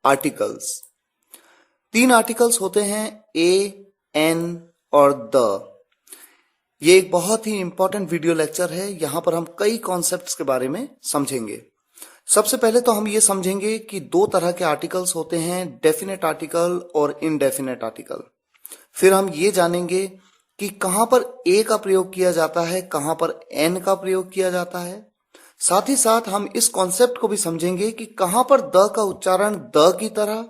Articles. 3 articles होते हैं, ए, N और द। ये एक बहुत ही इंपॉर्टेंट वीडियो लेक्चर है। यहां पर हम कई कॉन्सेप्ट्स के बारे में समझेंगे। सबसे पहले तो हम ये समझेंगे कि 2 तरह के आर्टिकल्स होते हैं, डेफिनेट आर्टिकल और इनडेफिनेट आर्टिकल। फिर हम ये जानेंगे कि कहां पर ए का प्रयोग किया जाता है, कहां पर एन का प्रयोग किया जाता है। साथ ही साथ हम इस कॉन्सेप्ट को भी समझेंगे कि कहां पर द का उच्चारण द की तरह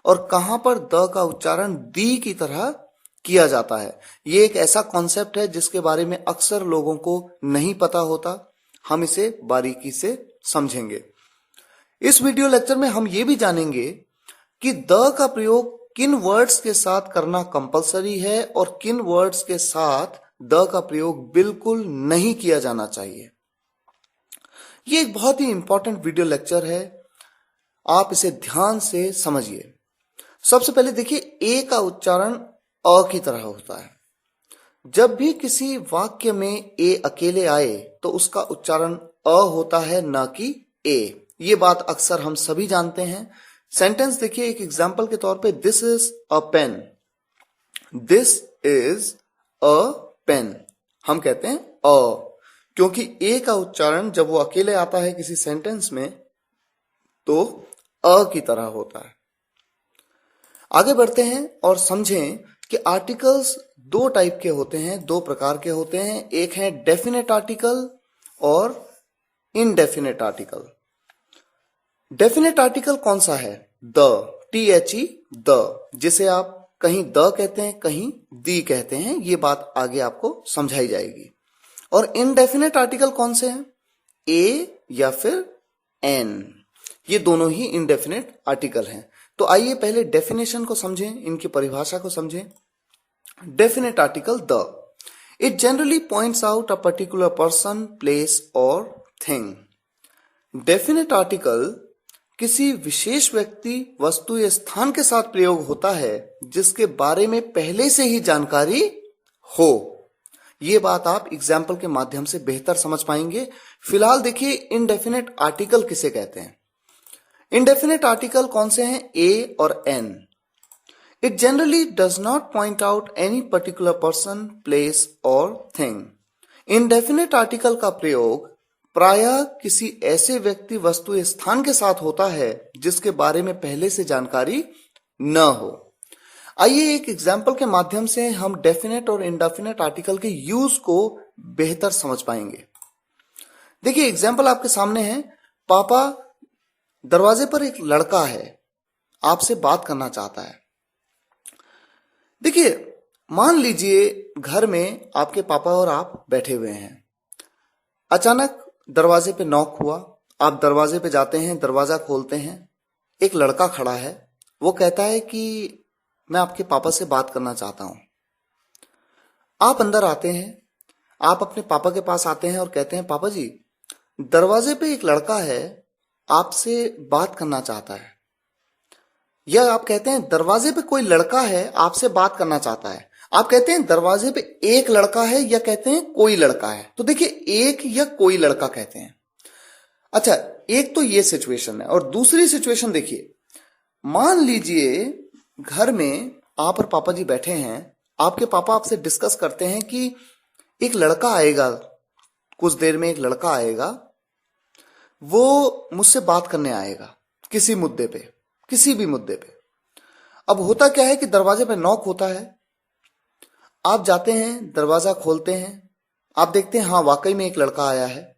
और कहां पर द का उच्चारण दी की तरह किया जाता है। ये एक ऐसा कॉन्सेप्ट है जिसके बारे में अक्सर लोगों को नहीं पता होता। हम इसे बारीकी से समझेंगे। इस वीडियो लेक्चर में हम ये भी जानेंगे कि द का प्रयोग किन वर्ड्स के साथ करना कंपलसरी है और किन वर्ड्स के साथ द का प्रयोग बिल्कुल नहीं किया जाना चाहिए। ये एक बहुत ही इंपॉर्टेंट वीडियो लेक्चर है, आप इसे ध्यान से समझिए। सबसे पहले देखिए, ए का उच्चारण अ की तरह होता है। जब भी किसी वाक्य में ए अकेले आए तो उसका उच्चारण अ होता है, ना कि ए। ये बात अक्सर हम सभी जानते हैं। सेंटेंस देखिए, एक एग्जाम्पल के तौर पे, this is a pen. This is a pen, हम कहते हैं अ, क्योंकि ए का उच्चारण जब वो अकेले आता है किसी सेंटेंस में तो अ की तरह होता है। आगे बढ़ते हैं और समझें कि आर्टिकल्स 2 टाइप के होते हैं, 2 प्रकार के होते हैं। एक है डेफिनेट आर्टिकल और इनडेफिनेट आर्टिकल। डेफिनेट आर्टिकल कौन सा है? द, THE, द, जिसे आप कहीं द कहते हैं, कहीं दी कहते हैं। ये बात आगे आपको समझाई जाएगी। और इनडेफिनेट आर्टिकल कौन से हैं? ए या फिर एन। ये दोनों ही इनडेफिनेट आर्टिकल हैं। तो आइए पहले डेफिनेशन को समझें, इनकी परिभाषा को समझें। Definite article the, it generally points out a particular person, place और थिंग। डेफिनेट आर्टिकल किसी विशेष व्यक्ति, वस्तु या स्थान के साथ प्रयोग होता है जिसके बारे में पहले से ही जानकारी हो। ये बात आप एग्जाम्पल के माध्यम से बेहतर समझ पाएंगे। फिलहाल देखिए, इनडेफिनेट आर्टिकल किसे कहते हैं। इनडेफिनेट आर्टिकल कौन से हैं? ए और an. It generally does not point out any particular person, place और थिंग। इनडेफिनेट आर्टिकल का प्रयोग प्रायः किसी ऐसे व्यक्ति, वस्तु या स्थान के साथ होता है जिसके बारे में पहले से जानकारी न हो। आइए एक एग्जाम्पल के माध्यम से हम डेफिनेट और इनडेफिनेट आर्टिकल के यूज को बेहतर समझ पाएंगे। देखिए, एग्जाम्पल आपके सामने है। पापा, दरवाजे पर एक लड़का है, आपसे बात करना चाहता है। देखिए, मान लीजिए घर में आपके पापा और आप बैठे हुए हैं। अचानक दरवाजे पे नॉक हुआ। आप दरवाजे पे जाते हैं, दरवाजा खोलते हैं। एक लड़का खड़ा है। वो कहता है कि मैं आपके पापा से बात करना चाहता हूं। आप अंदर आते हैं, आप अपने पापा के पास आते हैं और कहते हैं, पापा जी, दरवाजे पे एक लड़का है, आपसे बात करना चाहता है। या आप कहते हैं, दरवाजे पे कोई लड़का है, आपसे बात करना चाहता है। आप कहते हैं दरवाजे पे एक लड़का है, या कहते हैं कोई लड़का है। तो देखिए, एक या कोई लड़का कहते हैं। अच्छा, एक तो ये सिचुएशन है। और दूसरी सिचुएशन देखिए, मान लीजिए घर में आप और पापा जी बैठे हैं। आपके पापा आपसे डिस्कस करते हैं कि एक लड़का आएगा, कुछ देर में एक लड़का आएगा, वो मुझसे बात करने आएगा किसी मुद्दे पे, किसी भी मुद्दे पे। अब होता क्या है कि दरवाजे पे नॉक होता है। आप जाते हैं, दरवाजा खोलते हैं, आप देखते हैं हाँ, वाकई में एक लड़का आया है।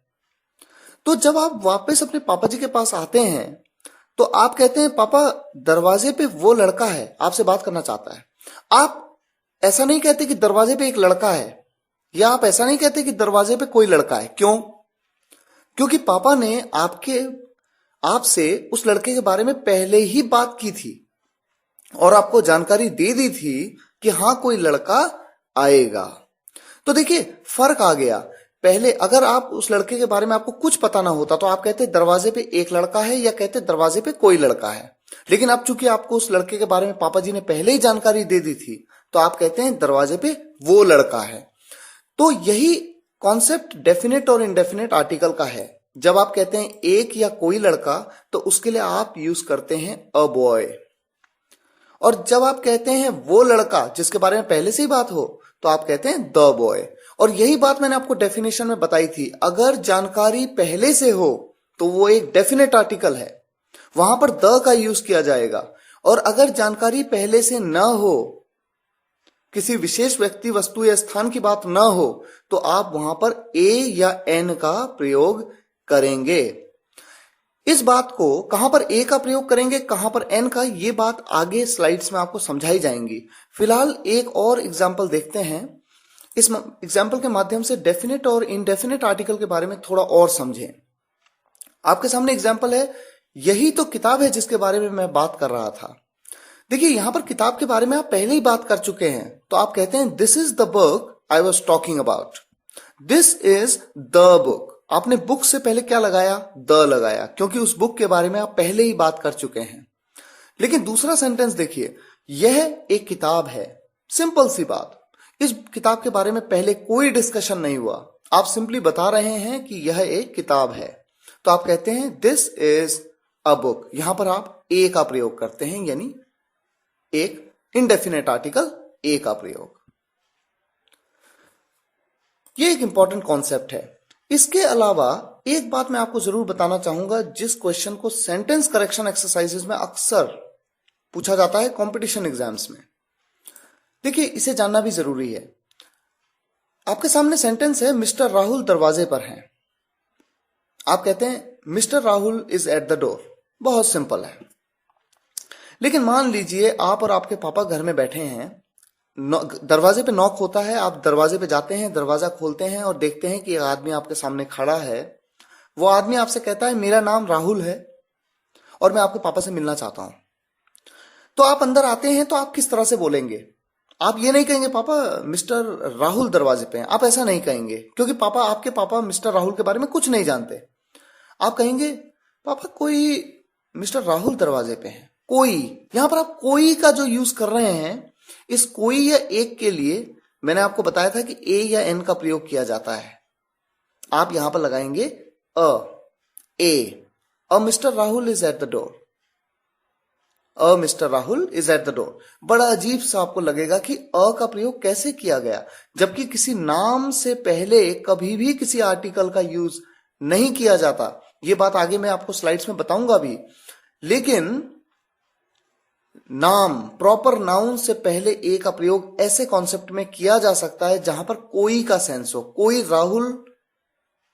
तो जब आप वापस अपने पापा जी के पास आते हैं तो आप कहते हैं, पापा, दरवाजे पे वो लड़का है, आपसे बात करना चाहता है। आप ऐसा नहीं कहते कि दरवाजे पे एक लड़का है, या आप ऐसा नहीं कहते कि दरवाजे पे कोई लड़का है। क्यों? क्योंकि पापा ने आपसे उस लड़के के बारे में पहले ही बात की थी और आपको जानकारी दे दी थी कि हाँ, कोई लड़का आएगा। तो देखिए, फर्क आ गया। पहले अगर आप उस लड़के के बारे में आपको कुछ पता ना होता तो आप कहते दरवाजे पे एक लड़का है, या कहते दरवाजे पे कोई लड़का है। लेकिन अब चूंकि आपको उस लड़के के बारे में पापा जी ने पहले ही जानकारी दे दी थी तो आप कहते हैं दरवाजे पे वो लड़का है। तो यही कॉन्सेप्ट डेफिनेट और इनडेफिनेट आर्टिकल का है। जब आप कहते हैं एक या कोई लड़का तो उसके लिए आप यूज करते हैं अ बॉय। और जब आप कहते हैं वो लड़का जिसके बारे में पहले से ही बात हो तो आप कहते हैं द बॉय। और यही बात मैंने आपको डेफिनेशन में बताई थी, अगर जानकारी पहले से हो तो वो एक डेफिनेट आर्टिकल है, वहां पर द का यूज किया जाएगा। और अगर जानकारी पहले से न हो, किसी विशेष व्यक्ति वस्तु या स्थान की बात न हो, तो आप वहां पर ए या एन का प्रयोग करेंगे। इस बात को कहां पर ए का प्रयोग करेंगे, कहां पर एन का, ये बात आगे स्लाइड्स में आपको समझाई जाएंगी। फिलहाल एक और एग्जाम्पल देखते हैं। इस एग्जाम्पल के माध्यम से डेफिनेट और इनडेफिनेट आर्टिकल के बारे में थोड़ा और समझें। आपके सामने एग्जाम्पल है, यही तो किताब है जिसके बारे में मैं बात कर रहा था। देखिए यहां पर किताब के बारे में आप पहले ही बात कर चुके हैं, तो आप कहते हैं this is the book I was talking about. This is the book. आपने बुक से पहले क्या लगाया, द लगाया, क्योंकि उस बुक के बारे में आप पहले ही बात कर चुके हैं। लेकिन दूसरा सेंटेंस देखिए, यह एक किताब है, सिंपल सी बात। इस किताब के बारे में पहले कोई डिस्कशन नहीं हुआ, आप सिंपली बता रहे हैं कि यह एक किताब है, तो आप कहते हैं दिस इज अ बुक। यहां पर आप ए का प्रयोग करते हैं, यानी एक इनडेफिनेट आर्टिकल ए का प्रयोग। यह एक इंपॉर्टेंट कॉन्सेप्ट है। इसके अलावा एक बात मैं आपको जरूर बताना चाहूंगा, जिस क्वेश्चन को सेंटेंस करेक्शन एक्सरसाइजेज में अक्सर पूछा जाता है कंपटीशन एग्जाम्स में। देखिए इसे जानना भी जरूरी है। आपके सामने सेंटेंस है, मिस्टर राहुल दरवाजे पर हैं। आप कहते हैं mister Rahul is at the door. बहुत सिंपल है। लेकिन मान लीजिए आप और आपके पापा घर में बैठे हैं, दरवाजे पे नॉक होता है, आप दरवाजे पे जाते हैं, दरवाजा खोलते हैं और देखते हैं कि एक आदमी आपके सामने खड़ा है। वो आदमी आपसे कहता है मेरा नाम राहुल है और मैं आपके पापा से मिलना चाहता हूं। तो आप अंदर आते हैं, तो आप किस तरह से बोलेंगे? आप ये नहीं कहेंगे पापा मिस्टर राहुल दरवाजे पे हैं, आप ऐसा नहीं कहेंगे, क्योंकि आपके पापा मिस्टर राहुल के बारे में कुछ नहीं जानते। आप कहेंगे पापा कोई मिस्टर राहुल दरवाजे पे हैं। कोई, यहां पर आप कोई का जो यूज कर रहे हैं, इस कोई या एक के लिए मैंने आपको बताया था कि ए या एन का प्रयोग किया जाता है। आप यहां पर लगाएंगे a mister Rahul is at the door. A mister Rahul is at the door. बड़ा अजीब सा आपको लगेगा कि अ का प्रयोग कैसे किया गया, जबकि किसी नाम से पहले कभी भी किसी आर्टिकल का यूज नहीं किया जाता। ये बात आगे मैं आपको स्लाइड्स में बताऊंगा भी। लेकिन नाम, प्रॉपर नाउन से पहले ए का प्रयोग ऐसे कॉन्सेप्ट में किया जा सकता है जहां पर कोई का सेंस हो। कोई राहुल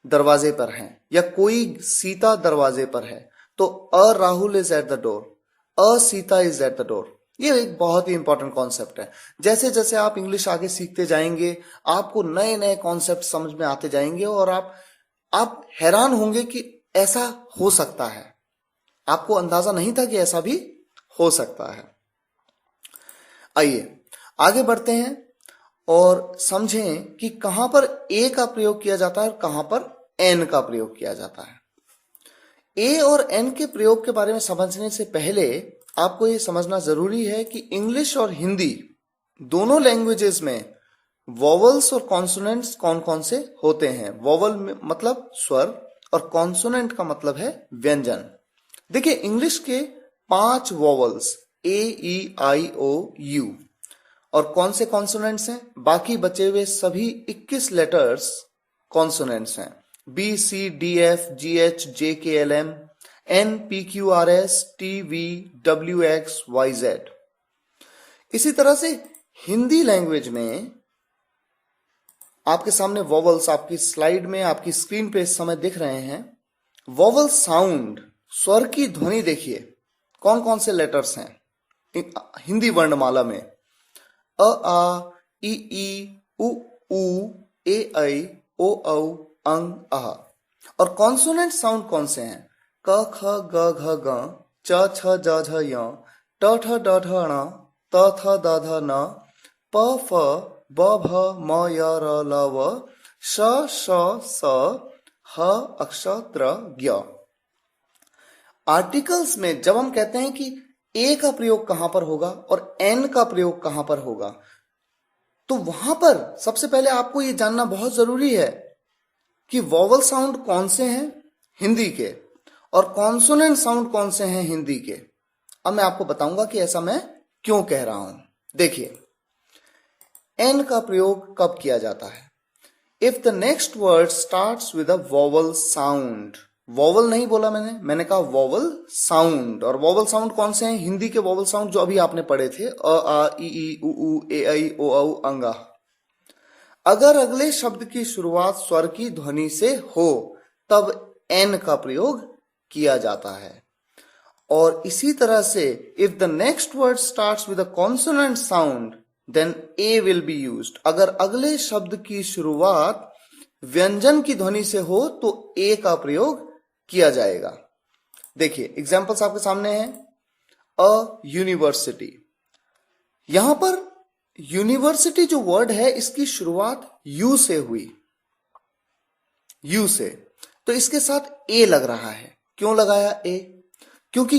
दरवाजे पर है या कोई सीता दरवाजे पर है, तो a Rahul is at the door, a Sita is at the door. ये एक बहुत ही इंपॉर्टेंट कॉन्सेप्ट है। जैसे जैसे आप इंग्लिश आगे सीखते जाएंगे, आपको नए नए कॉन्सेप्ट समझ में आते जाएंगे और आप हैरान होंगे कि ऐसा हो सकता है। आपको अंदाजा नहीं था कि ऐसा भी हो सकता है। आइए आगे बढ़ते हैं और समझें कि कहां पर ए का प्रयोग किया जाता है और कहां पर एन का प्रयोग किया जाता है। ए और एन के प्रयोग के बारे में समझने से पहले आपको यह समझना जरूरी है कि इंग्लिश और हिंदी दोनों लैंग्वेजेस में वॉवल्स और कॉन्सोनेंट्स कौन कौन से होते हैं। वॉवल मतलब स्वर और कॉन्सोनेंट का मतलब है व्यंजन। देखिए इंग्लिश के 5 vowels A E I O you, और कौन से कॉन्सोनेंट्स हैं? बाकी बचे हुए सभी 21 लेटर्स कॉन्सोनेंट्स हैं। B C D F G H J K L M N P Q R S T V W X Y Z. इसी तरह से हिंदी लैंग्वेज में आपके सामने वॉवल्स आपकी स्लाइड में, आपकी स्क्रीन पे इस समय दिख रहे हैं। वॉवल साउंड, स्वर की ध्वनि देखिए कौन कौन से लेटर्स हैं हिंदी वर्णमाला में। अ आ ई ई उ ऊ ए ऐ ओ औ अंग अह। और कॉन्सोनेंट साउंड कौन से हैं? क ख ग घ ग च छ ज झ य ट ठ ड ढ ण त थ द ध न प फ ब भ म य र ल व श श स ह अक्षत्र ज्ञ। आर्टिकल्स में जब हम कहते हैं कि ए का प्रयोग कहां पर होगा और एन का प्रयोग कहां पर होगा, तो वहां पर सबसे पहले आपको यह जानना बहुत जरूरी है कि वॉवल साउंड कौन से हैं हिंदी के, और कॉन्सोनेंट साउंड कौन से हैं हिंदी के। अब मैं आपको बताऊंगा कि ऐसा मैं क्यों कह रहा हूं। देखिए, एन का प्रयोग कब किया जाता है? If the next word starts with a vowel sound. Vowel नहीं बोला मैंने कहा वोवल साउंड। और वोवल साउंड कौन से हैं? हिंदी के वोवल साउंड जो अभी आपने पढ़े थे, अ आ ई उ ए ऐ ओ औ अंगा। अगर अगले शब्द की शुरुआत स्वर की ध्वनि से हो तब एन का प्रयोग किया जाता है। और इसी तरह से if the next word starts with a consonant sound then a will be used. अगर अगले शब्द की शुरुआत व्यंजन की ध्वनि से हो तो ए का प्रयोग किया जाएगा। देखिए एग्जांपल्स आपके सामने हैं। अ यूनिवर्सिटी, यहां पर यूनिवर्सिटी जो वर्ड है इसकी शुरुआत यू से हुई, यू से, तो इसके साथ ए लग रहा है। क्यों लगाया ए? क्योंकि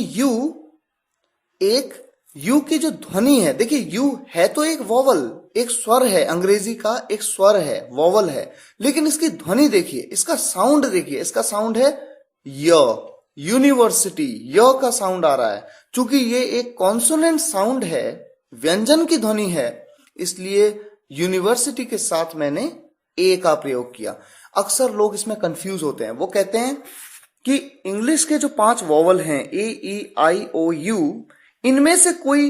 यू की जो ध्वनि है, देखिए यू है तो एक वोवल, एक स्वर है, अंग्रेजी का एक स्वर है, वोवल है, लेकिन इसकी ध्वनि देखिए, इसका साउंड देखिए, इसका साउंड है य। यूनिवर्सिटी, य का साउंड आ रहा है। चूंकि ये एक कॉन्सोनेंट साउंड है, व्यंजन की ध्वनि है, इसलिए यूनिवर्सिटी के साथ मैंने ए का प्रयोग किया। अक्सर लोग इसमें कंफ्यूज होते हैं, वो कहते हैं कि इंग्लिश के जो 5 वोवल हैं ए ई आई ओ यू, इनमें से कोई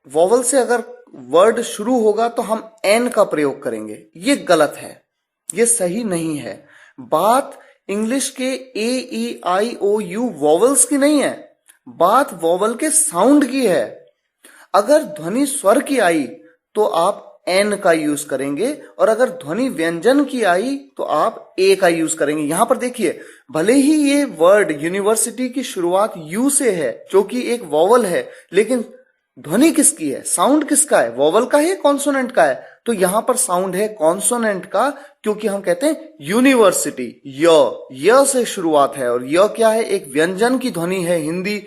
वोवल से अगर वर्ड शुरू होगा तो हम एन का प्रयोग करेंगे। ये गलत है, ये सही नहीं है। बात इंग्लिश के ए ई आई ओ यू वोवल्स की नहीं है, बात वोवल के साउंड की है। अगर ध्वनि स्वर की आई तो आप एन का यूज करेंगे, और अगर ध्वनि व्यंजन की आई तो आप ए का यूज करेंगे। यहां पर देखिए, भले ही ये वर्ड यूनिवर्सिटी की शुरुआत यू से है जो कि एक वोवल है, लेकिन ध्वनि किसकी है, साउंड किसका है, वोवल का है कॉन्सोनेंट का है? तो यहां पर साउंड है कॉन्सोनेंट का, क्योंकि हम कहते हैं यूनिवर्सिटी, य से शुरुआत है, और य क्या है, एक व्यंजन की ध्वनि है हिंदी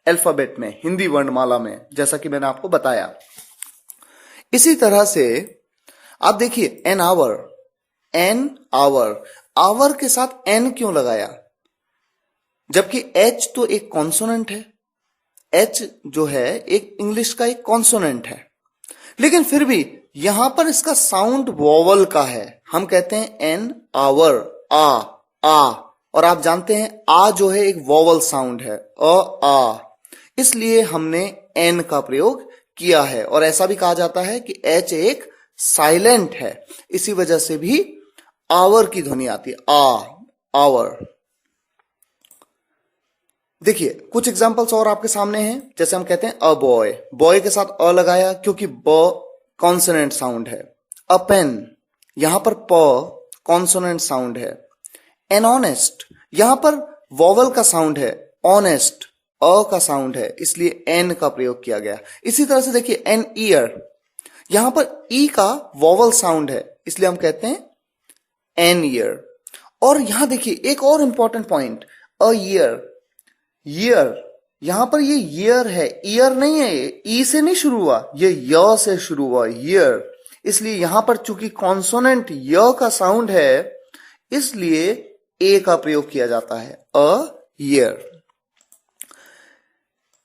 अल्फाबेट में, हिंदी वर्णमाला में, जैसा कि मैंने आपको बताया। इसी तरह से आप देखिए an hour, an hour, hour के साथ एन क्यों लगाया? जबकि एच तो एक कॉन्सोनेंट है, एच जो है एक इंग्लिश का एक कॉन्सोनेंट है, लेकिन फिर भी यहां पर इसका साउंड वोवल का है। हम कहते हैं एन आवर, आ, और आप जानते हैं आ जो है एक वोवल साउंड है, आ, इसलिए हमने एन का प्रयोग किया है। और ऐसा भी कहा जाता है कि एच एक साइलेंट है, इसी वजह से भी आवर की ध्वनि आती है, आवर। देखिए कुछ एग्जांपल्स और आपके सामने हैं। जैसे हम कहते हैं अ बॉय, बॉय के साथ अ लगाया क्योंकि ब कॉन्सोनेंट साउंड है। अ पेन, यहां पर प कॉन्सोनेंट साउंड है। एन ऑनेस्ट, यहां पर वोवल का साउंड है, ऑनेस्ट अ का साउंड है, इसलिए एन का प्रयोग किया गया। इसी तरह से देखिए एन ईयर, यहां पर ई का वोवल साउंड है, इसलिए हम कहते हैं एन ईयर। और यहां देखिए एक और important point, a year, year, यहां पर ये ईयर है, ईयर नहीं है, ये ई से नहीं शुरू हुआ, ये य से शुरू हुआ, ईयर। इसलिए यहां पर चूंकि कॉन्सोनेंट य का साउंड है, इसलिए ए का प्रयोग किया जाता है, अ ईयर।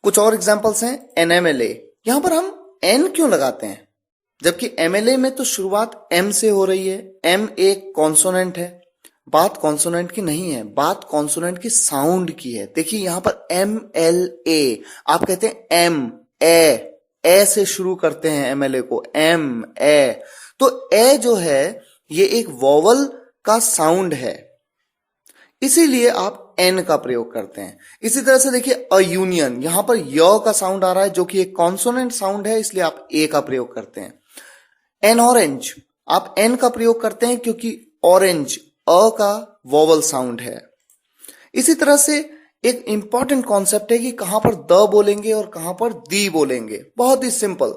कुछ और एग्जांपल्स हैं। एनएमएलए, यहां पर हम एन क्यों लगाते हैं? जबकि एमएलए में तो शुरुआत एम से हो रही है, एम एक कॉन्सोनेंट है। बात कॉन्सोनेंट की नहीं है, बात कॉन्सोनेंट की साउंड की है। देखिए यहां पर एम एल ए, आप कहते हैं एम ए से शुरू करते हैं एमएलए को, एम ए, तो ए जो है ये एक वोवल का साउंड है, इसीलिए आप एन का प्रयोग करते हैं। इसी तरह से देखिए अ यूनियन, यहां पर य का साउंड आ रहा है जो कि एक कॉन्सोनेंट साउंड है, इसलिए आप ए का प्रयोग करते हैं। एन ऑरेंज, आप एन का प्रयोग करते हैं क्योंकि ऑरेंज अ का वोवल साउंड है। इसी तरह से एक इंपॉर्टेंट कॉन्सेप्ट है कि कहां पर द बोलेंगे और कहां पर दी बोलेंगे। बहुत ही सिंपल,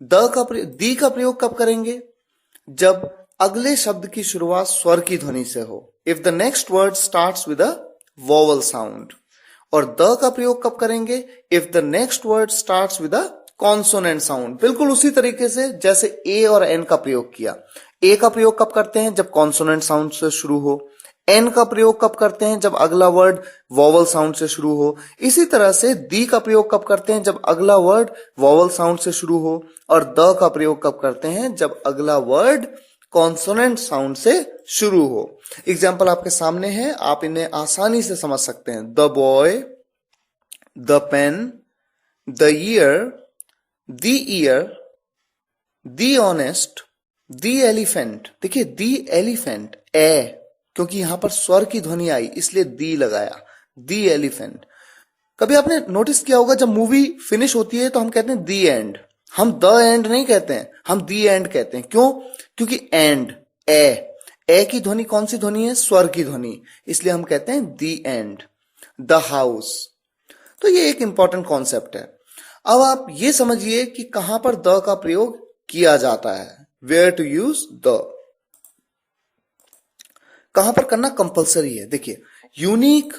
दी का प्रयोग कब करेंगे? जब अगले शब्द की शुरुआत स्वर की ध्वनि से हो, if the next word starts with a vowel sound. और द का प्रयोग कब करेंगे? If the next word starts with a consonant sound. बिल्कुल उसी तरीके से जैसे ए और एन का प्रयोग किया। ए का प्रयोग कब करते हैं? जब कॉन्सोनेंट साउंड से शुरू हो। एन का प्रयोग कब करते हैं? जब अगला वर्ड वॉवल साउंड से शुरू हो। इसी तरह से दी का प्रयोग कब करते हैं? जब अगला वर्ड वॉवल साउंड से शुरू हो। और द का प्रयोग कब करते हैं? जब अगला वर्ड कॉन्सोनेंट साउंड से शुरू हो। एग्जाम्पल आपके सामने है, आप इन्हें आसानी से समझ सकते हैं। The boy, the pen, the year, the honest, the elephant. देखिए दी एलिफेंट, ए, क्योंकि यहां पर स्वर की ध्वनि आई इसलिए दी लगाया, दी एलिफेंट। कभी आपने नोटिस किया होगा जब मूवी फिनिश होती है तो हम कहते हैं दी एंड, हम द एंड नहीं कहते हैं, हम दी एंड कहते हैं। क्यों? क्योंकि एंड, ए की ध्वनि कौन सी ध्वनि है? स्वर की ध्वनि, इसलिए हम कहते हैं दी एंड। द हाउस, तो ये एक इंपॉर्टेंट कॉन्सेप्ट है। अब आप ये समझिए कि कहां पर द का प्रयोग किया जाता है, वेयर टू यूज द, कहां पर करना कंपलसरी है। देखिए यूनिक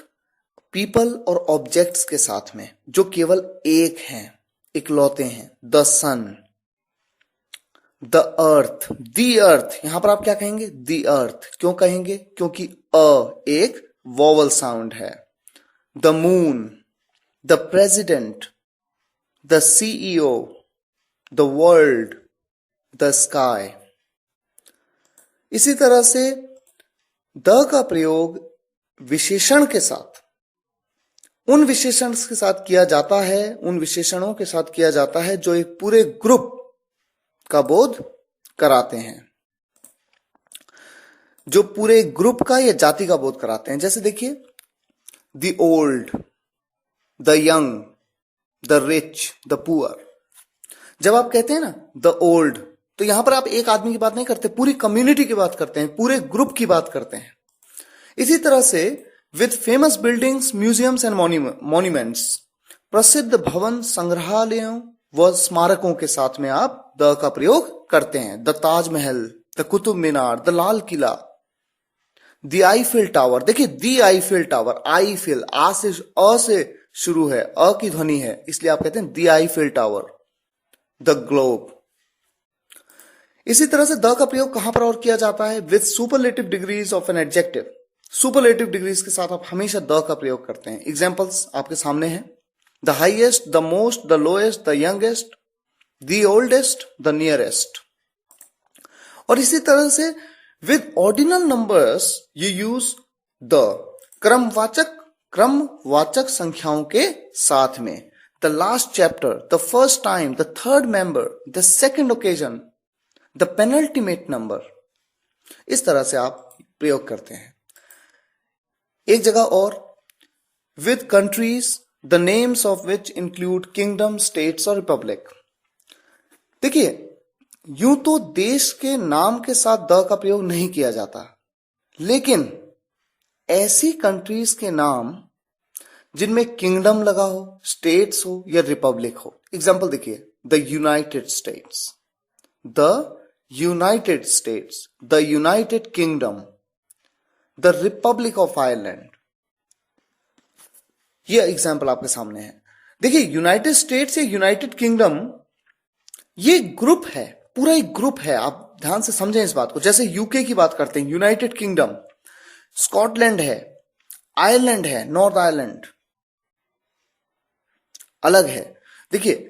पीपल और ऑब्जेक्ट्स के साथ में जो केवल एक हैं, इकलौते हैं। द सन, द अर्थ, दी अर्थ, यहां पर आप क्या कहेंगे? दी अर्थ। क्यों कहेंगे? क्योंकि एक वॉवल साउंड है। The moon, the president, the CEO, the world, the sky. इसी तरह से द का प्रयोग विशेषण के साथ, उन विशेषण के साथ किया जाता है, उन विशेषणों के साथ किया जाता है जो एक पूरे ग्रुप का बोध कराते हैं, जो पूरे ग्रुप का या जाति का बोध कराते हैं। जैसे देखिए the old, the young, the rich, the poor. जब आप कहते हैं ना द ओल्ड, तो यहां पर आप एक आदमी की बात नहीं करते, पूरी कम्युनिटी की बात करते हैं, पूरे ग्रुप की बात करते हैं। इसी तरह से with famous buildings, museums and monuments, प्रसिद्ध भवन, संग्रहालयों व स्मारकों के साथ में आप द का प्रयोग करते हैं। The Taj Mahal, the Qutub Minar, the Lal Qila, the Eiffel tower. देखिए द आईफिल टावर, आईफिल, आ से अ से शुरू है, अ की ध्वनि है, इसलिए आप कहते हैं the Eiffel tower. The globe. इसी तरह से द का प्रयोग कहां पर और किया जाता है? With superlative degrees of an adjective. Superlative degrees के साथ आप हमेशा द का प्रयोग करते हैं। एग्जाम्पल्स आपके सामने हैं। The highest, the most, the lowest, the youngest, the oldest, the nearest. और इसी तरह से with ordinal numbers you use the, क्रमवाचक संख्याओं के साथ में। The last chapter, the first time, the third member, the second occasion, the penultimate number. इस तरह से आप प्रयोग करते हैं। एक जगह और, with countries the names of which include kingdom, states और रिपब्लिक। देखिए यूं तो देश के नाम के साथ द का प्रयोग नहीं किया जाता, लेकिन ऐसी कंट्रीज के नाम जिनमें किंगडम लगा हो, स्टेट्स हो या रिपब्लिक हो। एग्जाम्पल देखिए, the United states, the United states, the United kingdom, the Republic of Ireland. ये एग्जाम्पल आपके सामने है। देखिए यूनाइटेड स्टेट्स या यूनाइटेड किंगडम ये ग्रुप है, पूरा एक ग्रुप है। आप ध्यान से समझें इस बात को। जैसे यूके की बात करते हैं, यूनाइटेड किंगडम, स्कॉटलैंड है, आयरलैंड है, नॉर्थ आयरलैंड अलग है। देखिए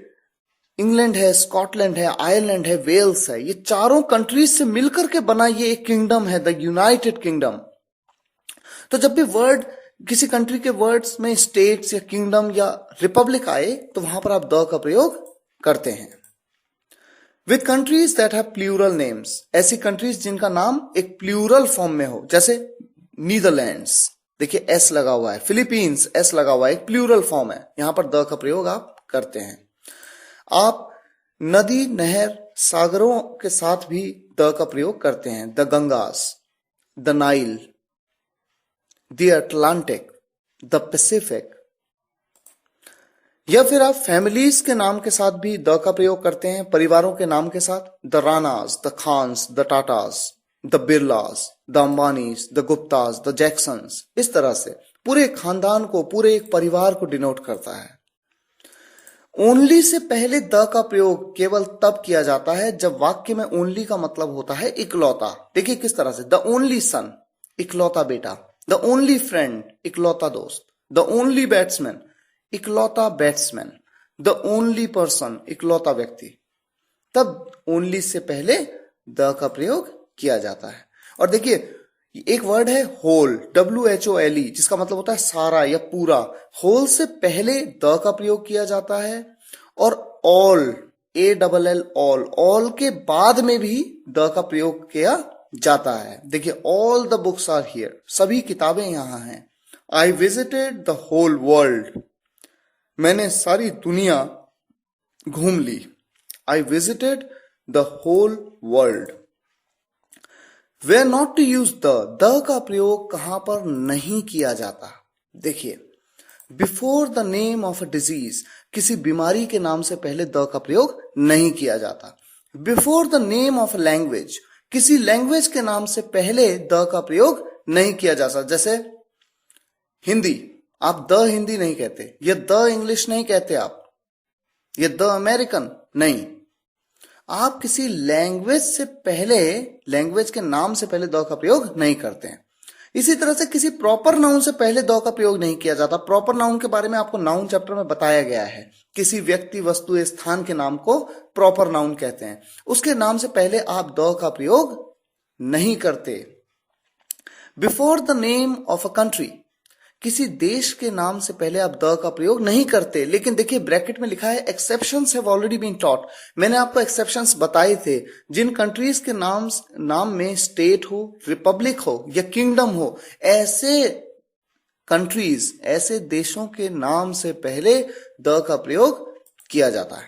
इंग्लैंड है, स्कॉटलैंड है, आयरलैंड है, वेल्स है, ये चारों कंट्रीज से मिलकर के बना ये एक किंगडम है, द यूनाइटेड किंगडम। तो जब भी वर्ड, किसी कंट्री के वर्ड्स में स्टेट्स या किंगडम या रिपब्लिक आए तो वहां पर आप द का प्रयोग करते हैं। With countries that have plural names, ऐसी कंट्रीज जिनका नाम एक प्लूरल फॉर्म में हो, जैसे नीदरलैंड्स, देखिए एस लगा हुआ है, फिलीपींस एस लगा हुआ है, एक प्लूरल फॉर्म है, यहां पर द का प्रयोग आप करते हैं। आप नदी, नहर, सागरों के साथ भी द का प्रयोग करते हैं। The Gangas, the Nile, the Atlantic, the Pacific. या फिर आप फैमिलीज के नाम के साथ भी द का प्रयोग करते हैं, परिवारों के नाम के साथ। The Ranas, the Khans, the Tatas, the Birlas, the Ambanis, the Guptas, the Jacksons. इस तरह से पूरे खानदान को, पूरे एक परिवार को डिनोट करता है। ओनली से पहले द का प्रयोग केवल तब किया जाता है जब वाक्य में ओनली का मतलब होता है इकलौता। देखिए किस तरह से, द ओनली सन, इकलौता बेटा। द ओनली फ्रेंड, इकलौता दोस्त। द ओनली बैट्समैन, इकलौता बैट्समैन। द ओनली पर्सन, इकलौता व्यक्ति। तब ओनली से पहले द का प्रयोग किया जाता है। और देखिए एक वर्ड है होल, WHOLE, जिसका मतलब होता है सारा या पूरा। होल से पहले द का प्रयोग किया जाता है। और ऑल, ALL, ऑल के बाद में भी द का प्रयोग किया जाता है। देखिए all the books are here, सभी किताबें यहां हैं। I visited the whole world, मैंने सारी दुनिया घूम ली। I visited the whole world. Where not to use the का प्रयोग कहां पर नहीं किया जाता? देखिए before the name of a disease, किसी बीमारी के नाम से पहले द का प्रयोग नहीं किया जाता। Before the name of a language, किसी लैंग्वेज के नाम से पहले द का प्रयोग नहीं किया जाता। जैसे हिंदी, आप द हिंदी नहीं कहते, या द इंग्लिश नहीं कहते आप, या द अमेरिकन नहीं। आप किसी लैंग्वेज से पहले, लैंग्वेज के नाम से पहले द का प्रयोग नहीं करते हैं। इसी तरह से किसी प्रॉपर नाउन से पहले द का प्रयोग नहीं किया जाता। प्रॉपर नाउन के बारे में आपको नाउन चैप्टर में बताया गया है। किसी व्यक्ति, वस्तु, स्थान के नाम को प्रॉपर नाउन कहते हैं। उसके नाम से पहले आप द का प्रयोग नहीं करते। Before the name of a country, किसी देश के नाम से पहले आप द का प्रयोग नहीं करते। लेकिन देखिए ब्रैकेट में लिखा है exceptions have already been taught. मैंने आपको एक्सेप्शंस बताए थे। जिन कंट्रीज के नाम में स्टेट हो, रिपब्लिक हो या किंगडम हो, ऐसे कंट्रीज, ऐसे देशों के नाम से पहले द का प्रयोग किया जाता है।